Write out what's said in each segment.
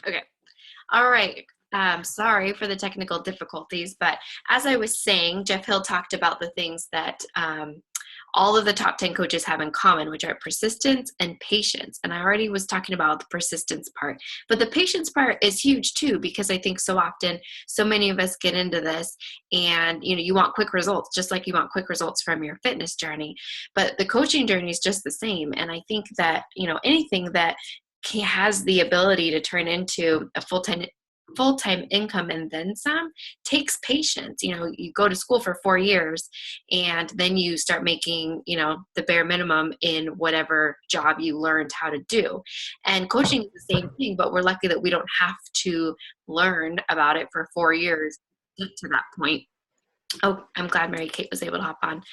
Okay. All right. Sorry for the technical difficulties, but as I was saying, Jeff Hill talked about the things that all of the top 10 coaches have in common, which are persistence and patience. And I already was talking about the persistence part, but the patience part is huge too, because I think so often, so many of us get into this and, you want quick results, just like you want quick results from your fitness journey, but the coaching journey is just the same. And I think that, anything that has the ability to turn into a full-time income and then some takes patience. You go to school for 4 years and then you start making, the bare minimum in whatever job you learned how to do. And coaching is the same thing, but we're lucky that we don't have to learn about it for 4 years to get to that point. Oh, I'm glad Mary Kate was able to hop on.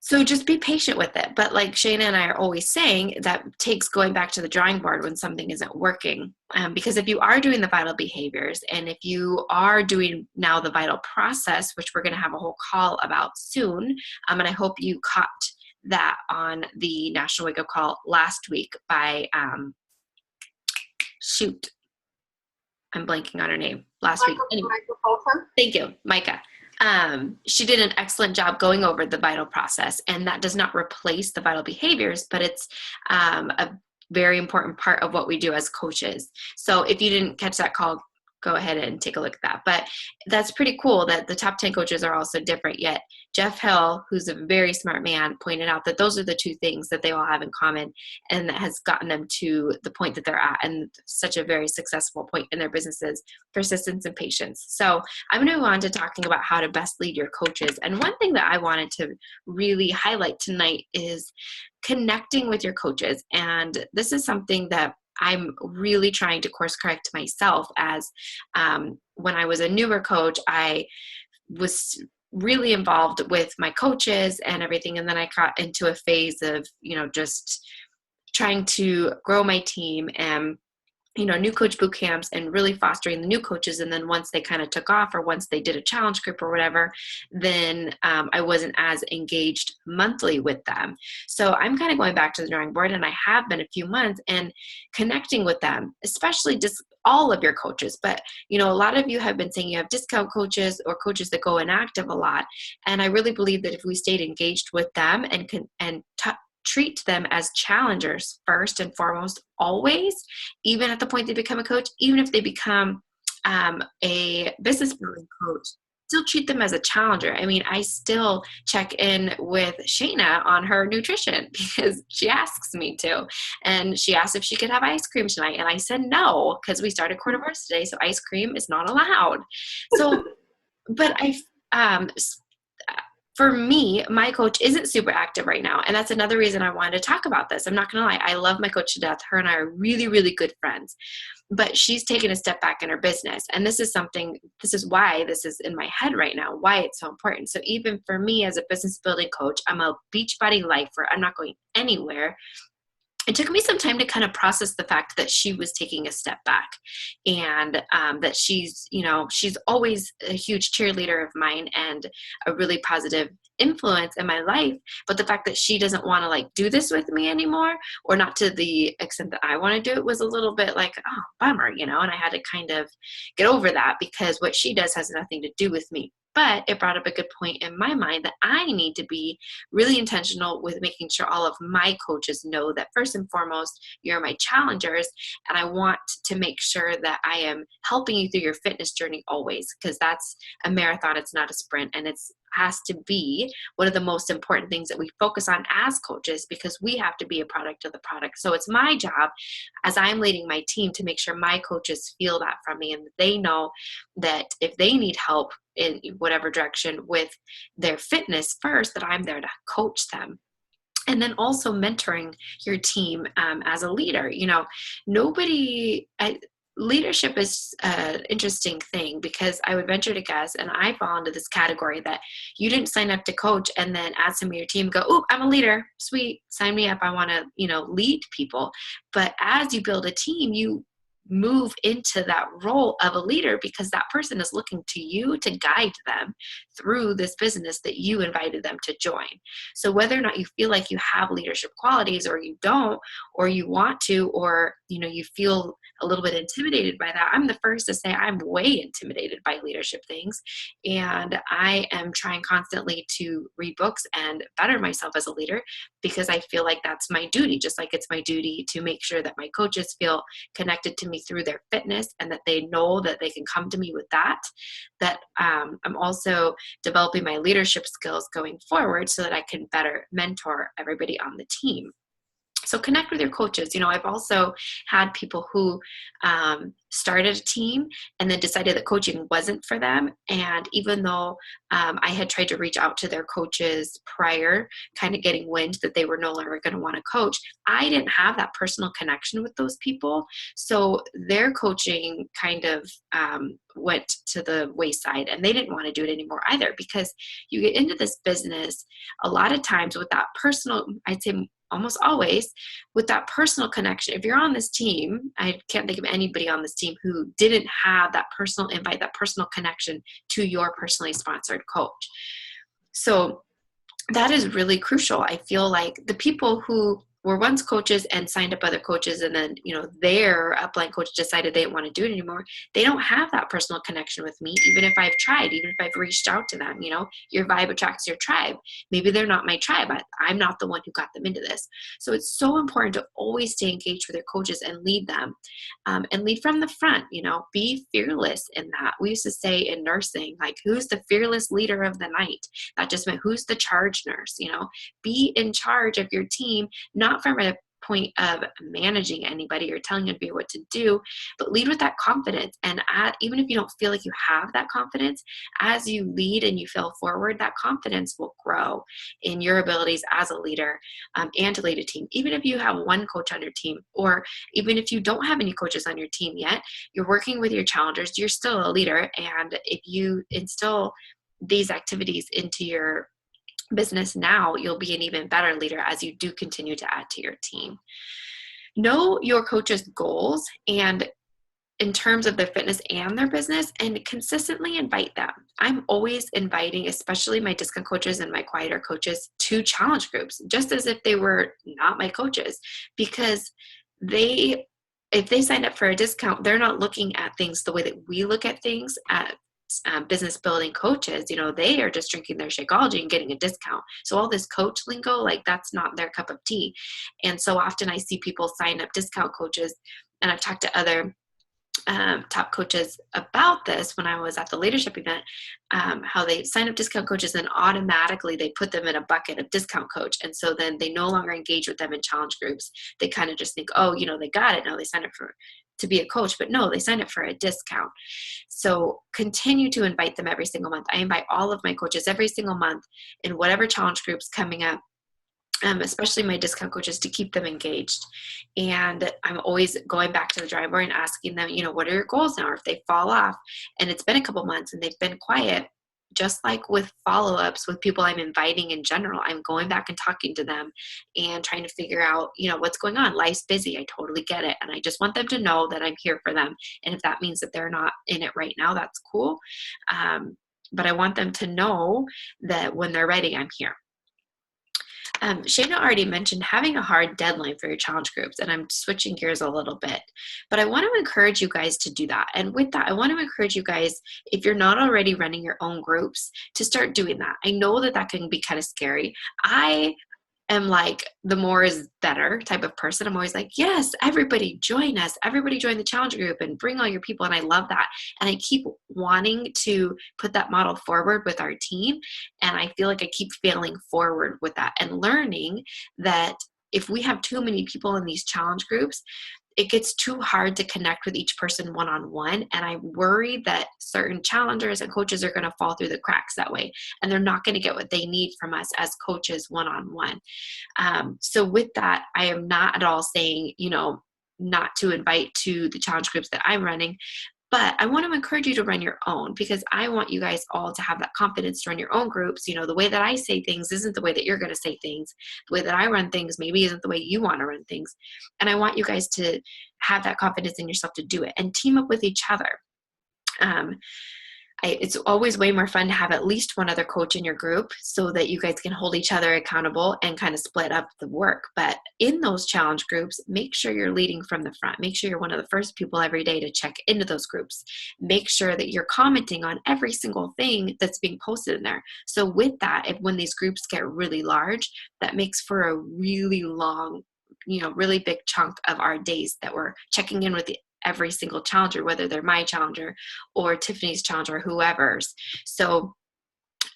So just be patient with it. But like Shayna and I are always saying, that takes going back to the drawing board when something isn't working. Because if you are doing the vital behaviors and if you are doing now the vital process, which we're going to have a whole call about soon, and I hope you caught that on the National Wake Up Call last week by, I'm blanking on her name last week. Anyway, thank you, Micah. She did an excellent job going over the vital process, and that does not replace the vital behaviors, but it's a very important part of what we do as coaches. So if you didn't catch that call, go ahead and take a look at that. But that's pretty cool that the top 10 coaches are also different, yet Jeff Hill, who's a very smart man, pointed out that those are the two things that they all have in common, and that has gotten them to the point that they're at and such a very successful point in their businesses: persistence and patience. So I'm going to move on to talking about how to best lead your coaches. And one thing that I wanted to really highlight tonight is connecting with your coaches. And this is something that I'm really trying to course correct myself, as when I was a newer coach, I was really involved with my coaches and everything. And then I got into a phase of, just trying to grow my team and new coach boot camps and really fostering the new coaches. And then once they kind of took off, or once they did a challenge group or whatever, then I wasn't as engaged monthly with them. So I'm kind of going back to the drawing board, and I have been a few months, and connecting with them, especially just all of your coaches. But, a lot of you have been saying you have discount coaches or coaches that go inactive a lot. And I really believe that if we stayed engaged with them and treat them as challengers first and foremost, always, even at the point they become a coach, even if they become a business building coach, still treat them as a challenger. I mean, I still check in with Shayna on her nutrition because she asks me to. And she asked if she could have ice cream tonight. And I said no, because we started carnivores today, so ice cream is not allowed. So, but for me, my coach isn't super active right now. And that's another reason I wanted to talk about this. I'm not going to lie. I love my coach to death. Her and I are really, really good friends. But she's taken a step back in her business. And this is why this is in my head right now, why it's so important. So even for me as a business building coach, I'm a Beachbody lifer. I'm not going anywhere. It took me some time to kind of process the fact that she was taking a step back, and that she's always a huge cheerleader of mine and a really positive influence in my life. But the fact that she doesn't want to do this with me anymore, or not to the extent that I want to do it, was a little bit like, oh, bummer, and I had to kind of get over that, because what she does has nothing to do with me. But it brought up a good point in my mind that I need to be really intentional with making sure all of my coaches know that first and foremost, you're my challengers. And I want to make sure that I am helping you through your fitness journey always, because that's a marathon. It's not a sprint. And it's has to be one of the most important things that we focus on as coaches, because we have to be a product of the product. So it's my job, as I'm leading my team, to make sure my coaches feel that from me, and they know that if they need help in whatever direction with their fitness first, that I'm there to coach them. And then also mentoring your team as a leader. Leadership is an interesting thing, because I would venture to guess, and I fall into this category, that you didn't sign up to coach and then ask some of your team, go, oh, I'm a leader. Sweet. Sign me up. I want to, lead people. But as you build a team, you move into that role of a leader, because that person is looking to you to guide them through this business that you invited them to join. So whether or not you feel like you have leadership qualities, or you don't, or you want to, or you feel a little bit intimidated by that. I'm the first to say I'm way intimidated by leadership things. And I am trying constantly to read books and better myself as a leader, because I feel like that's my duty, just like it's my duty to make sure that my coaches feel connected to me through their fitness and that they know that they can come to me with that. I'm also developing my leadership skills going forward so that I can better mentor everybody on the team. So connect with your coaches. I've also had people who started a team and then decided that coaching wasn't for them. And even though I had tried to reach out to their coaches prior, kind of getting wind that they were no longer going to want to coach, I didn't have that personal connection with those people. So their coaching kind of went to the wayside, and they didn't want to do it anymore either, because you get into this business a lot of times with that personal, I'd say almost always with that personal connection. If you're on this team, I can't think of anybody on this team who didn't have that personal invite, that personal connection to your personally sponsored coach. So that is really crucial. I feel like the people who were once coaches and signed up other coaches, and then, their upline coach decided they didn't want to do it anymore, they don't have that personal connection with me, even if I've tried, even if I've reached out to them. Your vibe attracts your tribe. Maybe they're not my tribe. I'm not the one who got them into this. So it's so important to always stay engaged with your coaches and lead them, and lead from the front. Be fearless in that. We used to say in nursing, like, who's the fearless leader of the night? That just meant who's the charge nurse. Be in charge of your team, not from a point of managing anybody or telling anybody what to do, but lead with that confidence. And even if you don't feel like you have that confidence, as you lead and you fail forward, that confidence will grow in your abilities as a leader, and to lead a team. Even if you have one coach on your team, or even if you don't have any coaches on your team yet, you're working with your challengers, you're still a leader. And if you instill these activities into your business now, you'll be an even better leader as you do continue to add to your team. Know your coach's goals and in terms of their fitness and their business, and consistently invite them. I'm always inviting, especially my discount coaches and my quieter coaches, to challenge groups, just as if they were not my coaches, because if they signed up for a discount, they're not looking at things the way that we look at things at business building coaches. They are just drinking their Shakeology and getting a discount. So all this coach lingo, like, that's not their cup of tea. And so often I see people sign up discount coaches, and I've talked to other top coaches about this when I was at the leadership event, how they sign up discount coaches and automatically they put them in a bucket of discount coach. And so then they no longer engage with them in challenge groups. They kind of just think, oh, they got it. Now they sign up to be a coach, but no, they sign up for a discount. So continue to invite them every single month. I invite all of my coaches every single month in whatever challenge groups coming up, especially my discount coaches, to keep them engaged. And I'm always going back to the drawing board and asking them, what are your goals now? Or if they fall off and it's been a couple months and they've been quiet, just like with follow-ups with people I'm inviting in general, I'm going back and talking to them and trying to figure out, what's going on. Life's busy. I totally get it. And I just want them to know that I'm here for them. And if that means that they're not in it right now, that's cool. But I want them to know that when they're ready, I'm here. Shayna already mentioned having a hard deadline for your challenge groups, and I'm switching gears a little bit, but I want to encourage you guys to do that. And with that, I want to encourage you guys, if you're not already running your own groups, to start doing that. I know that can be kind of scary. I am like the more is better type of person. I'm always like, yes, everybody join us. Everybody join the challenge group and bring all your people. And I love that. And I keep wanting to put that model forward with our team. And I feel like I keep failing forward with that and learning that if we have too many people in these challenge groups, it gets too hard to connect with each person one-on-one. And I worry that certain challengers and coaches are going to fall through the cracks that way. And they're not going to get what they need from us as coaches one-on-one. So with that, I am not at all saying, not to invite to the challenge groups that I'm running. But I want to encourage you to run your own, because I want you guys all to have that confidence to run your own groups. The way that I say things isn't the way that you're going to say things. The way that I run things maybe isn't the way you want to run things. And I want you guys to have that confidence in yourself to do it and team up with each other. It's always way more fun to have at least one other coach in your group so that you guys can hold each other accountable and kind of split up the work. But in those challenge groups, make sure you're leading from the front. Make sure you're one of the first people every day to check into those groups. Make sure that you're commenting on every single thing that's being posted in there. So with that, when these groups get really large, that makes for a really long, really big chunk of our days that we're checking in with every single challenger, whether they're my challenger or Tiffany's challenger or whoever's. So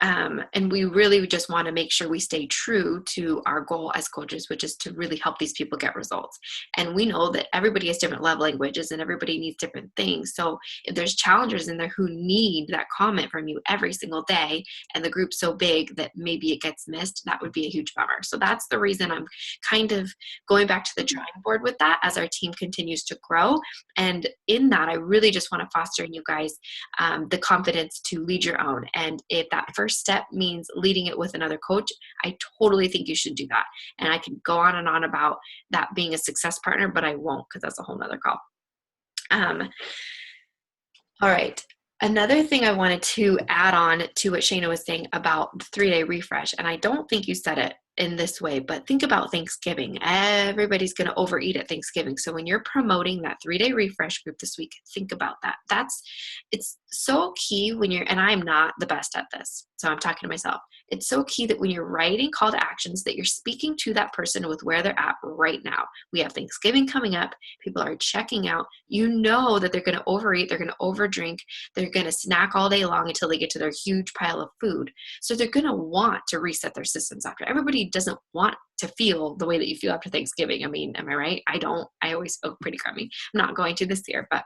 and we really just want to make sure we stay true to our goal as coaches, which is to really help these people get results. And we know that everybody has different love languages and everybody needs different things. So if there's challengers in there who need that comment from you every single day and the group's so big that maybe it gets missed, that would be a huge bummer. So that's the reason I'm kind of going back to the drawing board with that as our team continues to grow. And in that, I really just want to foster in you guys the confidence to lead your own. And if that first step means leading it with another coach, I totally think you should do that. And I can go on and on about that being a success partner, but I won't because that's a whole nother call. All right. Another thing I wanted to add on to what Shana was saying about the 3-day refresh, and I don't think you said it in this way, but think about Thanksgiving. Everybody's going to overeat at Thanksgiving. So when you're promoting that 3-day refresh group this week, think about that. It's so key when and I'm not the best at this, so I'm talking to myself. It's so key that when you're writing call to actions that you're speaking to that person with where they're at right now. We have Thanksgiving coming up. People are checking out. You know that they're going to overeat. They're going to overdrink. They're going to snack all day long until they get to their huge pile of food. So they're going to want to reset their systems after. Everybody doesn't want to feel the way that you feel after Thanksgiving. I mean, am I right? I don't. I always feel pretty crummy. I'm not going to this year, but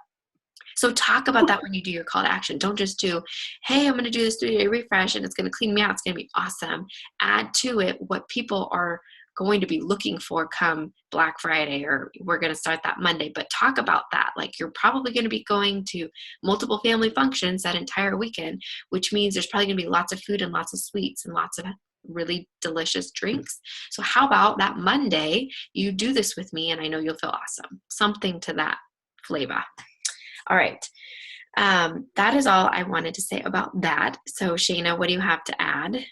so talk about that when you do your call to action. Don't just do, hey, I'm going to do this 3-day refresh and it's going to clean me out. It's going to be awesome. Add to it what people are going to be looking for come Black Friday, or we're going to start that Monday. But talk about that. Like, you're probably going to be going to multiple family functions that entire weekend, which means there's probably going to be lots of food and lots of sweets and lots of really delicious drinks. So how about that Monday, you do this with me and I know you'll feel awesome. Something to that flavor. All right. That is all I wanted to say about that. So Shana, what do you have to add?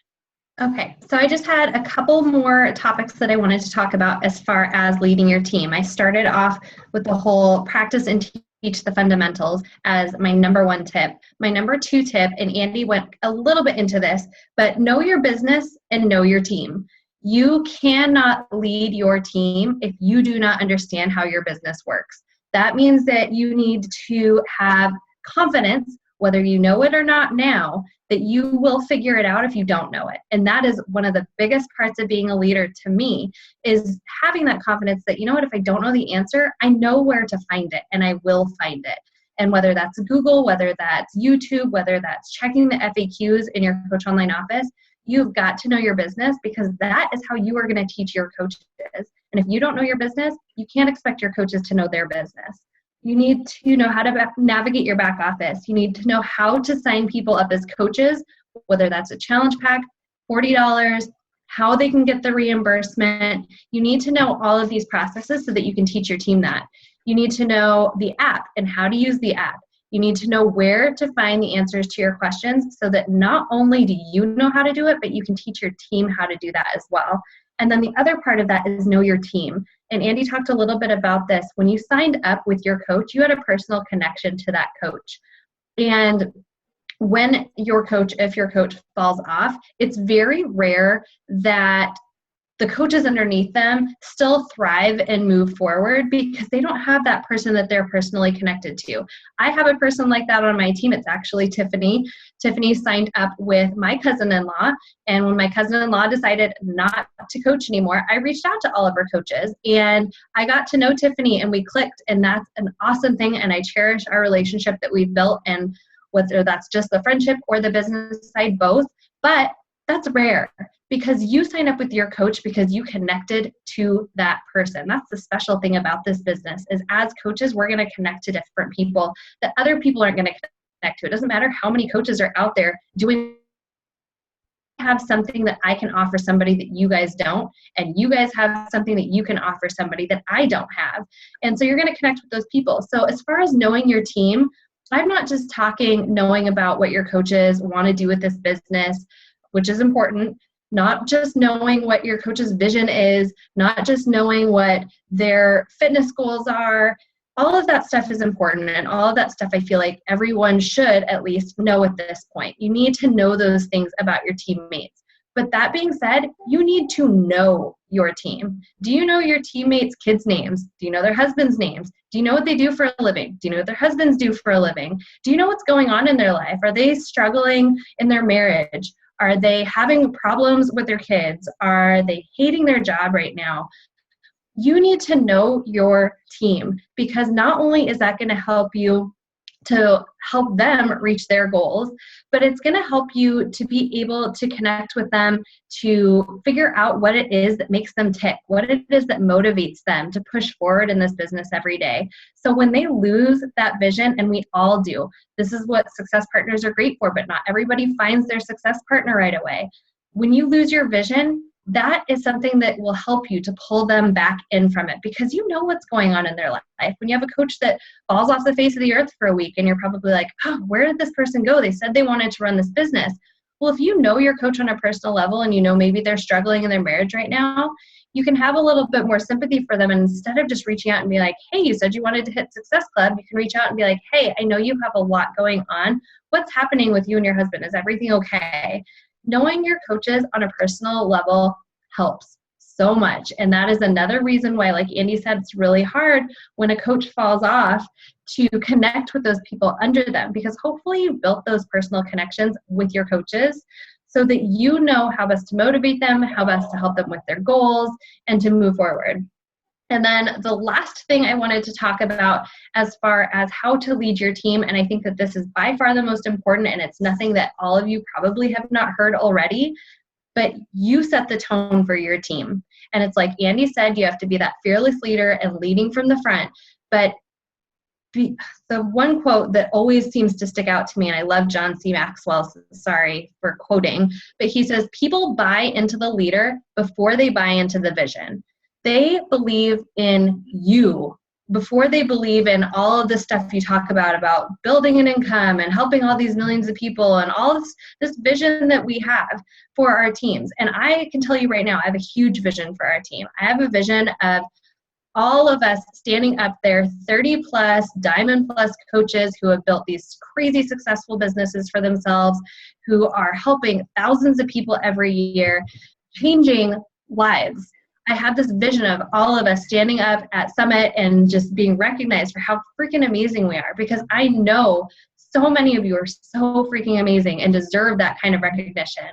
Okay, so I just had a couple more topics that I wanted to talk about as far as leading your team. I started off with the whole practice and teach the fundamentals as my number 1 tip. My number 2 tip, and Andy went a little bit into this, but know your business and know your team. You cannot lead your team if you do not understand how your business works. That means that you need to have confidence, whether you know it or not now, that you will figure it out if you don't know it. And that is one of the biggest parts of being a leader to me, is having that confidence that, you know what, if I don't know the answer, I know where to find it and I will find it. And whether that's Google, whether that's YouTube, whether that's checking the FAQs in your Coach Online office, you've got to know your business, because that is how you are going to teach your coaches. And if you don't know your business, you can't expect your coaches to know their business. You need to know how to navigate your back office. You need to know how to sign people up as coaches, whether that's a challenge pack, $40, how they can get the reimbursement. You need to know all of these processes so that you can teach your team that. You need to know the app and how to use the app. You need to know where to find the answers to your questions so that not only do you know how to do it, but you can teach your team how to do that as well. And then the other part of that is know your team. And Andy talked a little bit about this. When you signed up with your coach, you had a personal connection to that coach. And when if your coach falls off, it's very rare that the coaches underneath them still thrive and move forward, because they don't have that person that they're personally connected to. I have a person like that on my team. It's actually Tiffany. Tiffany signed up with my cousin-in-law, and when my cousin-in-law decided not to coach anymore, I reached out to all of her coaches, and I got to know Tiffany, and we clicked, and that's an awesome thing, and I cherish our relationship that we've built, and whether that's just the friendship or the business side, both. But that's rare, because you sign up with your coach because you connected to that person. That's the special thing about this business, is as coaches, we're going to connect to different people that other people aren't going to connect to. It doesn't matter how many coaches are out there doing. Have something that I can offer somebody that you guys don't, and you guys have something that you can offer somebody that I don't have. And so you're going to connect with those people. So as far as knowing your team, I'm not just talking knowing about what your coaches want to do with this business, which is important, not just knowing what your coach's vision is, not just knowing what their fitness goals are. All of that stuff is important, and all of that stuff I feel like everyone should at least know at this point. You need to know those things about your teammates. But that being said, you need to know your team. Do you know your teammates' kids' names? Do you know their husbands' names? Do you know what they do for a living? Do you know what their husbands do for a living? Do you know what's going on in their life? Are they struggling in their marriage? Are they having problems with their kids? Are they hating their job right now? You need to know your team, because not only is that going to help you to help them reach their goals, but it's going to help you to be able to connect with them, to figure out what it is that makes them tick, what it is that motivates them to push forward in this business every day. So when they lose that vision, and we all do, this is what success partners are great for, but not everybody finds their success partner right away. When you lose your vision, that is something that will help you to pull them back in from it, because you know what's going on in their life. When you have a coach that falls off the face of the earth for a week and you're probably like, oh, where did this person go? They said they wanted to run this business. Well, if you know your coach on a personal level and you know maybe they're struggling in their marriage right now, you can have a little bit more sympathy for them. And instead of just reaching out and be like, hey, you said you wanted to hit Success Club, you can reach out and be like, hey, I know you have a lot going on. What's happening with you and your husband? Is everything okay? Knowing your coaches on a personal level helps so much. And that is another reason why, like Andy said, it's really hard when a coach falls off to connect with those people under them, because hopefully you built those personal connections with your coaches so that you know how best to motivate them, how best to help them with their goals, and to move forward. And then the last thing I wanted to talk about as far as how to lead your team, and I think that this is by far the most important, and it's nothing that all of you probably have not heard already, but you set the tone for your team. And it's like Andy said, you have to be that fearless leader and leading from the front. But the one quote that always seems to stick out to me, and I love John C. Maxwell, sorry for quoting, but he says, people buy into the leader before they buy into the vision. They believe in you before they believe in all of the stuff you talk about building an income and helping all these millions of people and all this vision that we have for our teams. And I can tell you right now, I have a huge vision for our team. I have a vision of all of us standing up there, 30 plus, diamond plus coaches who have built these crazy successful businesses for themselves, who are helping thousands of people every year, changing lives. I have this vision of all of us standing up at Summit and just being recognized for how freaking amazing we are, because I know so many of you are so freaking amazing and deserve that kind of recognition.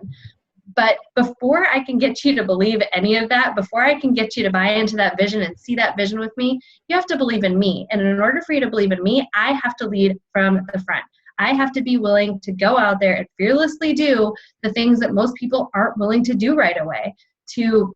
But before I can get you to believe any of that, before I can get you to buy into that vision and see that vision with me, you have to believe in me. And in order for you to believe in me, I have to lead from the front. I have to be willing to go out there and fearlessly do the things that most people aren't willing to do right away, to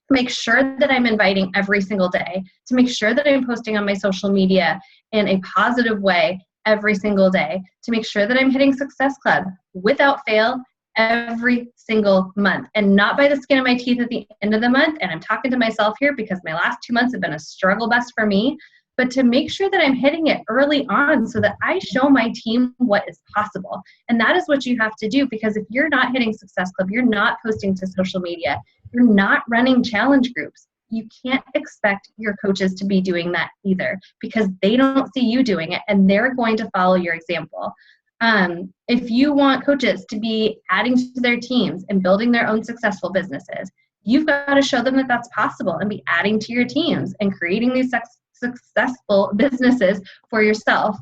make sure that I'm inviting every single day, to make sure that I'm posting on my social media in a positive way every single day, to make sure that I'm hitting Success Club without fail every single month, and not by the skin of my teeth at the end of the month. And I'm talking to myself here because my last 2 months have been a struggle bus for me, but to make sure that I'm hitting it early on so that I show my team what is possible. And that is what you have to do, because if you're not hitting Success Club, you're not posting to social media, you're not running challenge groups, you can't expect your coaches to be doing that either, because they don't see you doing it and they're going to follow your example. If you want coaches to be adding to their teams and building their own successful businesses, you've got to show them that that's possible and be adding to your teams and creating these successful businesses for yourself.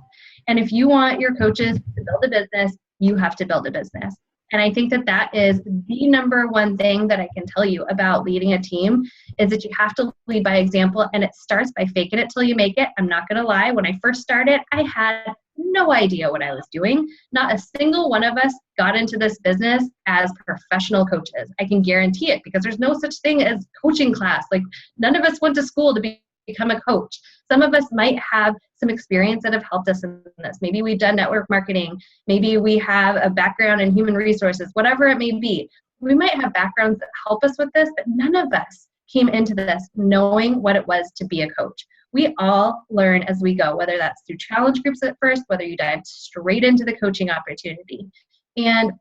And if you want your coaches to build a business, you have to build a business. And I think that that is the number one thing that I can tell you about leading a team, is that you have to lead by example, and it starts by faking it till you make it. I'm not going to lie. When I first started, I had no idea what I was doing. Not a single one of us got into this business as professional coaches. I can guarantee it, because there's no such thing as coaching class. Like, none of us went to school to become a coach. Some of us might have some experience that have helped us in this. Maybe we've done network marketing. Maybe we have a background in human resources, whatever it may be. We might have backgrounds that help us with this, but none of us came into this knowing what it was to be a coach. We all learn as we go, whether that's through challenge groups at first, whether you dive straight into the coaching opportunity. And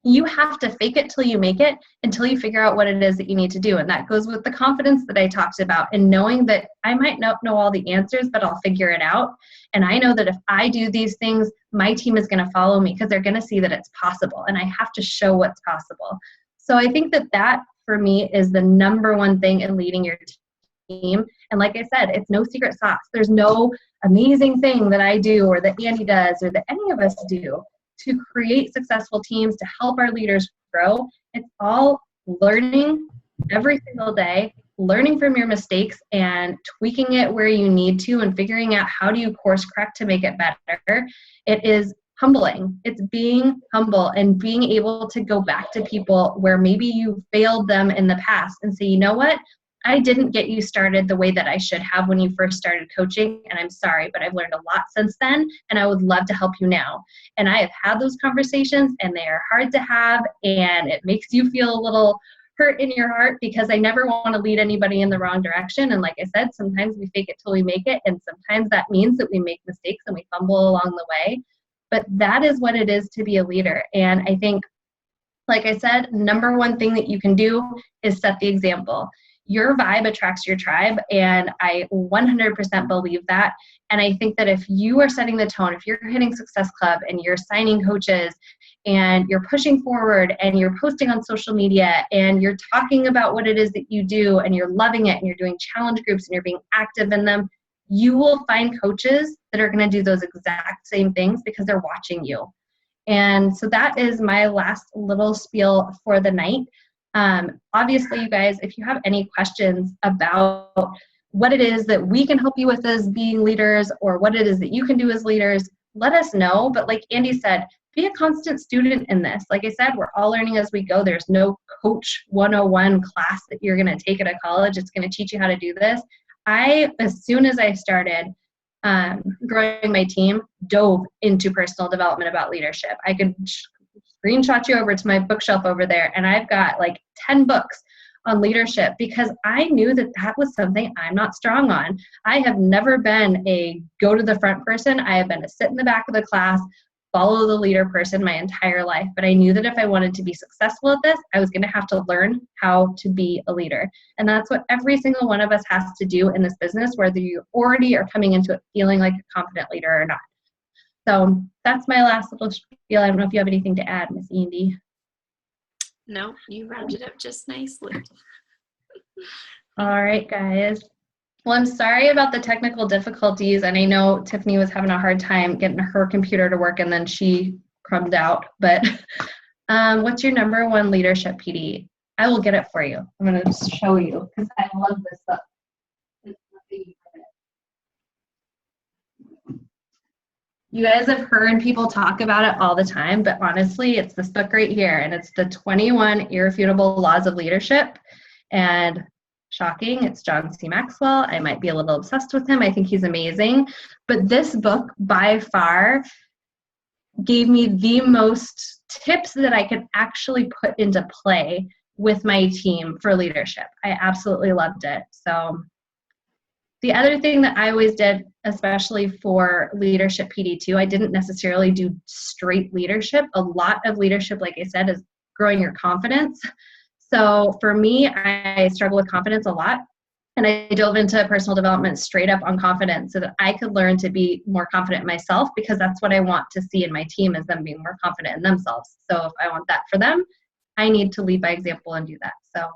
you have to fake it till you make it until you figure out what it is that you need to do. And that goes with the confidence that I talked about, and knowing that I might not know all the answers, but I'll figure it out. And I know that if I do these things, my team is going to follow me because they're going to see that it's possible, and I have to show what's possible. So I think that for me is the number one thing in leading your team. And like I said, it's no secret sauce. There's no amazing thing that I do or that Andy does or that any of us do to create successful teams, to help our leaders grow. It's all learning every single day, learning from your mistakes and tweaking it where you need to, and figuring out how do you course correct to make it better. It is humbling. It's being humble and being able to go back to people where maybe you failed them in the past and say, you know what? I didn't get you started the way that I should have when you first started coaching, and I'm sorry, but I've learned a lot since then, and I would love to help you now. And I have had those conversations, and they are hard to have, and it makes you feel a little hurt in your heart because I never want to lead anybody in the wrong direction. And like I said, sometimes we fake it till we make it, and sometimes that means that we make mistakes and we fumble along the way. But that is what it is to be a leader. And I think, like I said, number one thing that you can do is set the example. Your vibe attracts your tribe, and I 100% believe that. And I think that if you are setting the tone, if you're hitting Success Club and you're signing coaches and you're pushing forward and you're posting on social media and you're talking about what it is that you do and you're loving it and you're doing challenge groups and you're being active in them, you will find coaches that are going to do those exact same things because they're watching you. And so that is my last little spiel for the night. Obviously, you guys, if you have any questions about what it is that we can help you with as being leaders or what it is that you can do as leaders, let us know. But like Andy said, be a constant student in this. Like I said, we're all learning as we go. There's no Coach 101 class that you're going to take at a college. It's going to teach you how to do this. As soon as I started growing my team, dove into personal development about leadership. I could screenshot you over to my bookshelf over there, and I've got like 10 books on leadership because I knew that that was something I'm not strong on. I have never been a go to the front person. I have been a sit in the back of the class, follow the leader person my entire life. But I knew that if I wanted to be successful at this, I was going to have to learn how to be a leader. And that's what every single one of us has to do in this business, whether you already are coming into it feeling like a confident leader or not. So that's my last little spiel. I don't know if you have anything to add, Miss Andy. No, you rounded up just nicely. All right, guys. Well, I'm sorry about the technical difficulties, and I know Tiffany was having a hard time getting her computer to work, and then she crumbed out. But what's your number one leadership PD? I will get it for you. I'm going to show you because I love this book. You guys have heard people talk about it all the time, but honestly, it's this book right here, and it's the 21 Irrefutable Laws of Leadership. And shocking, it's John C. Maxwell. I might be a little obsessed with him. I think he's amazing. But this book, by far, gave me the most tips that I could actually put into play with my team for leadership. I absolutely loved it. So the other thing that I always did, especially for leadership PD2, I didn't necessarily do straight leadership. A lot of leadership, like I said, is growing your confidence. So for me, I struggle with confidence a lot. And I dove into personal development straight up on confidence so that I could learn to be more confident in myself, because that's what I want to see in my team, is them being more confident in themselves. So if I want that for them, I need to lead by example and do that. So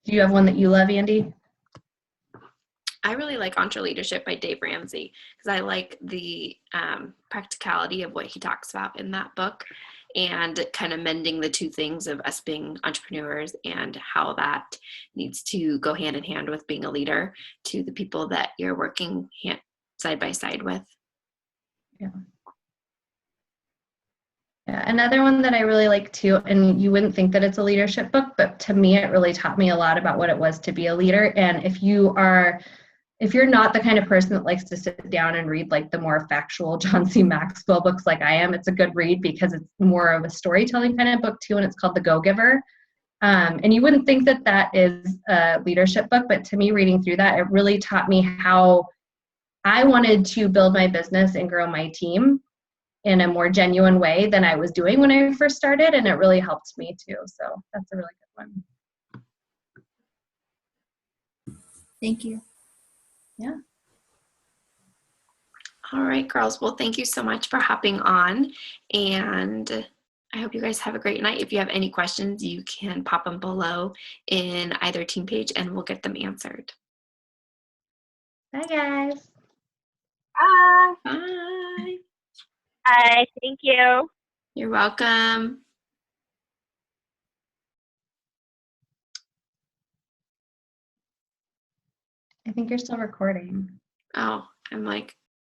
do you have one that you love, Andy? I really like Entre Leadership by Dave Ramsey because I like the practicality of what he talks about in that book, and kind of mending the two things of us being entrepreneurs and how that needs to go hand in hand with being a leader to the people that you're working side by side with. Yeah. Yeah, another one that I really like too, and you wouldn't think that it's a leadership book, but to me it really taught me a lot about what it was to be a leader. And if you're not the kind of person that likes to sit down and read like the more factual John C. Maxwell books like I am, it's a good read because it's more of a storytelling kind of book too, and it's called The Go-Giver. And you wouldn't think that that is a leadership book, but to me, reading through that, it really taught me how I wanted to build my business and grow my team in a more genuine way than I was doing when I first started, and it really helped me too. So that's a really good one. Thank you. Yeah. All right, girls. Well, thank you so much for hopping on, and I hope you guys have a great night. If you have any questions, you can pop them below in either team page and we'll get them answered. Bye, guys. Bye. Bye. Bye. Thank you. You're welcome. I think you're still recording. Oh, I'm like,